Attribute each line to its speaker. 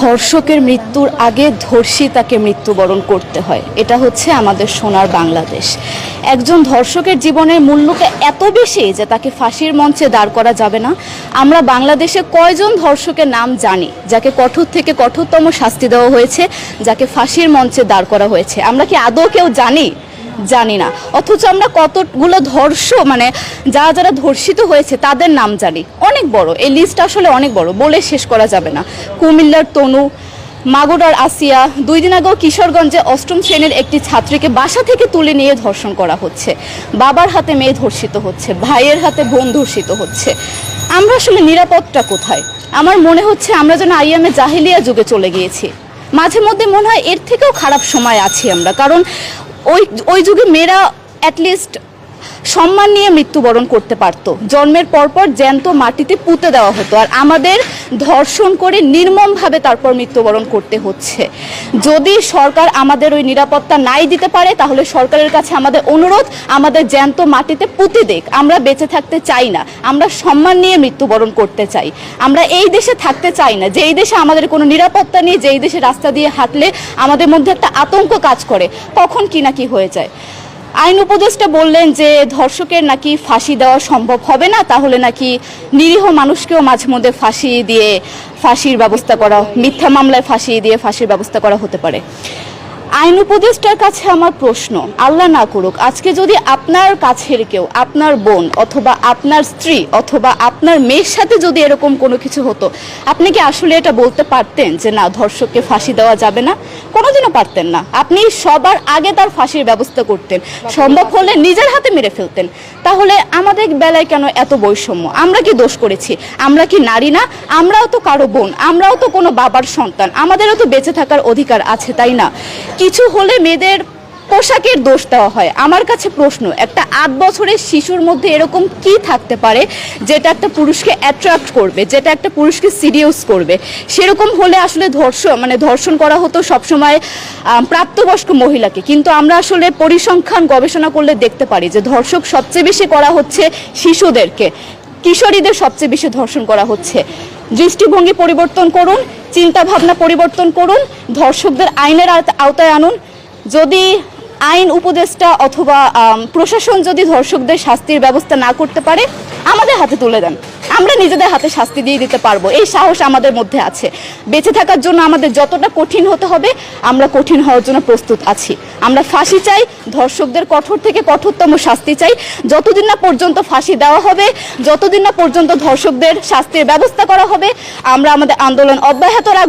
Speaker 1: ধর্ষকের মৃত্যুর আগে ধর্ষী তাকে মৃত্যুবরণ করতে হয়। এটা হচ্ছে আমাদের সোনার বাংলাদেশ। একজন ধর্ষকের জীবনের মূল্যটা এত বেশি যে তাকে ফাঁসির মঞ্চে দাঁড় করা যাবে না। আমরা বাংলাদেশে কয়জন ধর্ষকের নাম জানি যাকে কঠোর থেকে কঠোরতম শাস্তি দেওয়া হয়েছে, যাকে ফাঁসির মঞ্চে দাঁড় করা হয়েছে? আমরা কি আদৌ কেউ জানি না। অথচ আমরা কতগুলো যারা ধর্ষিত হয়েছে তাদের নাম জানি, অনেক বড়। এই লিস্ট আসলে অনেক বড়, বলে শেষ করা যাবে না। কুমিল্লার তনু, মাগুরার আসিয়া, 2 দিন আগেও কিশোরগঞ্জে 8ম শ্রেণীর একটি ছাত্রীকে বাসা থেকে তুলে নিয়ে ধর্ষণ করা হচ্ছে। বাবার হাতে মেয়ে ধর্ষিত হচ্ছে, ভাইয়ের হাতে বোন ধর্ষিত হচ্ছে। আমরা আসলে নিরাপদটা কোথায়? আমার মনে হচ্ছে আমরা যেন আইয়ামে জাহিলিয়া যুগে চলে গিয়েছি। মাঝে মধ্যে মনে হয় এর থেকেও খারাপ সময় আছি আমরা, কারণ ওই যুগে মেয়েরা অ্যাটলিস্ট সম্মান নিয়ে মৃত্যুবরণ করতে পারত। জন্মের পরপর জ্যান্ত মাটিতে পুঁতে দেওয়া হতো, আর আমাদের ধর্ষণ করে নির্মমভাবে তারপর মৃত্যুবরণ করতে হচ্ছে। যদি সরকার আমাদের ওই নিরাপত্তা নাই দিতে পারে, তাহলে সরকারের কাছে আমাদের অনুরোধ, আমাদের জ্যান্ত মাটিতে পুঁতে দেখ। আমরা বেঁচে থাকতে চাই না, আমরা সম্মান নিয়ে মৃত্যুবরণ করতে চাই। আমরা এই দেশে থাকতে চাই না যে এই দেশে আমাদের কোনো নিরাপত্তা নেই, যে এই দেশে রাস্তা দিয়ে হাঁটলে আমাদের মধ্যে একটা আতঙ্ক কাজ করে, কখন কি না কি হয়ে যায়। আইন উপদেষ্টা বললেন যে ধর্ষকের নাকি ফাঁসি দেওয়া সম্ভব হবে না, তাহলে নাকি নিরীহ মানুষকেও মাঝে মধ্যে ফাঁসির ব্যবস্থা করা, মিথ্যা মামলায় ফাঁসিয়ে দিয়ে ফাঁসির ব্যবস্থা করা হতে পারে। আইন উপদেষ্টার কাছে আমার প্রশ্ন, আল্লাহ না করুক আজকে যদি আপনার কাছের কেউ, আপনার বোন অথবা আপনার স্ত্রী অথবা আপনার মেয়ের সাথে যদি এরকম কোনো কিছু হতো, আপনি কি আসলে এটা বলতে পারতেন যে না, ধর্ষককে ফাঁসি দেওয়া যাবে না? কোনোদিনও পারতেন না। আপনি সবার আগে তার ফাঁসির ব্যবস্থা করতেন, সম্ভব হলে নিজের হাতে মেরে ফেলতেন। তাহলে আমাদের বেলায় কেন এত বৈষম্য? আমরা কি দোষ করেছি? আমরা কি নারী না? আমরাও তো কারো বোন, আমরাও তো কোনো বাবার সন্তান, আমাদেরও তো বেঁচে থাকার অধিকার আছে, তাই না? কিছু হলে মেয়েদের পোশাকের দোষ দেওয়া হয়। আমার কাছে প্রশ্ন, একটা 8 বছরের শিশুর মধ্যে এরকম কি থাকতে পারে যেটা একটা পুরুষকে অ্যাট্রাক্ট করবে, যেটা একটা পুরুষকে সিরিয়াস করবে? সেরকম হলে আসলে ধর্ষণ করা হতো সবসময় প্রাপ্তবয়স্ক মহিলাকে। কিন্তু আমরা আসলে পরিসংখ্যান গবেষণা করলে দেখতে পারি যে ধর্ষক সবচেয়ে বেশি করা হচ্ছে শিশুদেরকে, কিশোরীদের সবচেয়ে বেশি ধর্ষণ করা হচ্ছে। দৃষ্টিভঙ্গি পরিবর্তন করুন, চিন্তা ভাবনা পরিবর্তন করুন, ধর্ষকদের আইনের আওতায় আনুন। যদি আইন উপদেষ্টা অথবা প্রশাসন যদি ধর্ষকদের শাস্তির ব্যবস্থা না করতে পারে, আমাদের হাতে তুলে দেন, আমরা নিজেদের হাতে শাস্তি দিয়ে দিতে পারবো। এই সাহস আমাদের মধ্যে আছে। বেঁচে থাকার জন্য আমাদের যতটা কঠিন হতে হবে, আমরা কঠিন হওয়ার জন্য প্রস্তুত আছি। আমরা ফাঁসি চাই, ধর্ষকদের কঠোর থেকে কঠোরতম শাস্তি চাই। যতদিন না পর্যন্ত ফাঁসি দেওয়া হবে, যতদিন না পর্যন্ত ধর্ষকদের শাস্তির ব্যবস্থা করা হবে, আমরা আমাদের আন্দোলন অব্যাহত রাখবো।